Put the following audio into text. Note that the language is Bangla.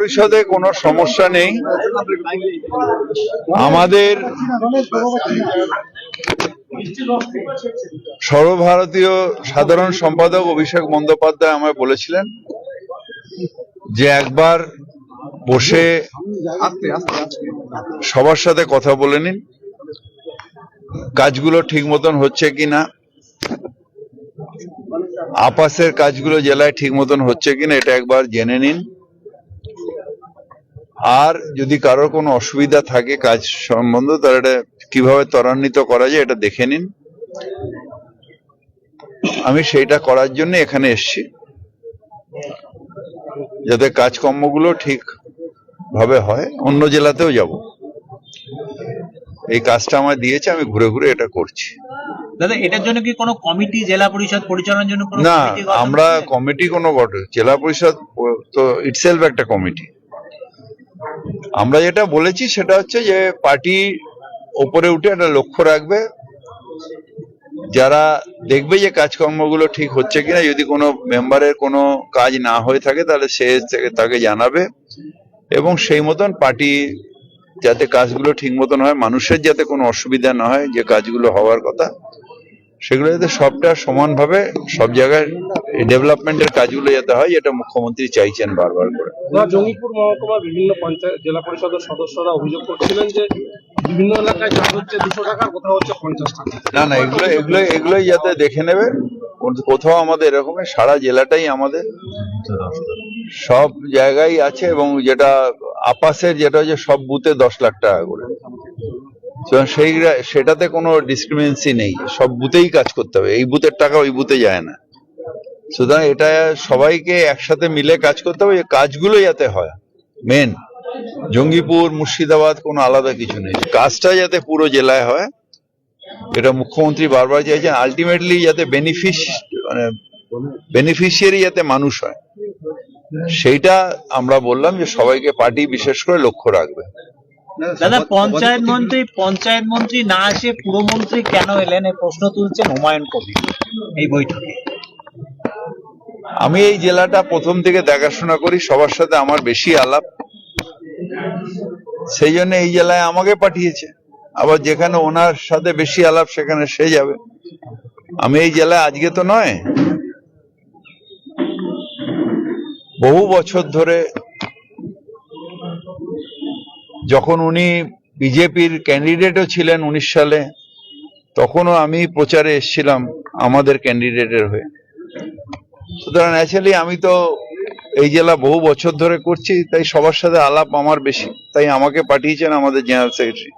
পরিষদে কোনো সমস্যা নেই। আমাদের সর্বভারতীয় সাধারণ সম্পাদক অভিষেক বন্দ্যোপাধ্যায় আমায় বলেছিলেন যে একবার বসে সবার সাথে কথা বলে নিন, কাজগুলো ঠিক মতন হচ্ছে কিনা, আপাসের কাজগুলো জেলায় ঠিক মতন হচ্ছে কিনা এটা একবার জেনে নিন, আর যদি কারোর কোনো অসুবিধা থাকে কাজ সম্বন্ধে তাহলে এটা কিভাবে ত্বরান্বিত করা যায় এটা দেখে নিন। আমি সেইটা করার জন্য এখানে এসেছি, যাতে কাজকর্মগুলো ঠিক ভাবে হয়। অন্য জেলাতেও যাব, এই কাজটা আমায় দিয়েছে, আমি ঘুরে ঘুরে এটা করছি। দাদা, এটার জন্য কি কোনো কমিটি জেলা পরিষদ পরিচালনার জন্য কোনো না, কমিটি গঠন আমরা করেছেন? কমিটি কোনো জেলা পরিষদ তো ইটসেলফ একটা কমিটি। আমরা যেটা বলেছি সেটা হচ্ছে যে পার্টি ওপরে উঠে একটা লক্ষ্য রাখবে, যারা দেখবে যে কাজকর্মগুলো ঠিক হচ্ছে কিনা, যদি কোনো মেম্বারের কোনো কাজ না হয়ে থাকে তাহলে সে তাকে জানাবে, এবং সেই মতন পার্টি যাতে কাজগুলো ঠিক মতন হয়, মানুষের যাতে কোনো অসুবিধা না হয়, যে কাজগুলো হওয়ার কথা সেগুলো যাতে সবটা সমানভাবে সব জায়গায় ডেভেলপমেন্টের কাজগুলো যাতে হয়, এটা মুখ্যমন্ত্রী চাইছেন বারবার করে। জঙ্গিপুর মহকুমার বিভিন্ন পঞ্চায়েত জেলা পরিষদের সদস্যরা অভিযোগ করছিলেন যে বিভিন্ন এলাকায় কাজ হচ্ছে 200 টাকা, কোথাও হচ্ছে 50 টাকা। না, এগুলোই যাতে দেখে নেবে। কোথাও আমাদের এরকম সারা জেলাটাই আমাদের সব জায়গায় আছে, এবং যেটা আপাসের যেটা হচ্ছে সব বুথে 10 লাখ টাকা করে, সেটাতে কোনো ডিসক্রিমিনেন্সি নেই, সব বুথেই কাজ করতে হবে, এই বুথের টাকা ওই বুথে যায় না। সুতরাং এটা সবাইকে একসাথে মিলে কাজ করতে হবে, কাজগুলো যাতে হয়। মেন জঙ্গিপুর মুর্শিদাবাদ কোনো আলাদা কিছু নেই, কাজটা যাতে পুরো জেলায় হয়, এটা মুখ্যমন্ত্রী বারবার চাইছেন। আলটিমেটলি যাতে বেনিফিশিয়ারি যাতে মানুষ হয়, সেইটা আমরা বললাম যে সবাইকে পার্টি বিশেষ করে লক্ষ্য রাখবে। দাদা, পঞ্চায়েত মন্ত্রী না এসে পুরমন্ত্রী কেন এলেন, এই প্রশ্ন তুলছেন হুমায়ুন কবির এই বৈঠকে। আমি এই জেলাটা প্রথম থেকে দেখাশোনা করি, সবার সাথে আমার বেশি আলাপ, সেই জন্য এই জেলায় আমাকে পাঠিয়েছে। আবার যেখানে ওনার সাথে বেশি আলাপ সেখানে সে যাবে। আমি এই জেলায় আজকে তো নয়, বহু বছর ধরে, যখন উনি বিজেপির ক্যান্ডিডেটও ছিলেন 19 সালে, তখনও আমি প্রচারে এসেছিলাম আমাদের ক্যান্ডিডেটের হয়ে। সুতরাং ন্যাচারালি আমি তো এই জেলা বহু বছর ধরে করছি, তাই সবার সাথে আলাপ আমার বেশি, তাই আমাকে পাঠিয়েছেন আমাদের জেনারেল সেক্রেটারি।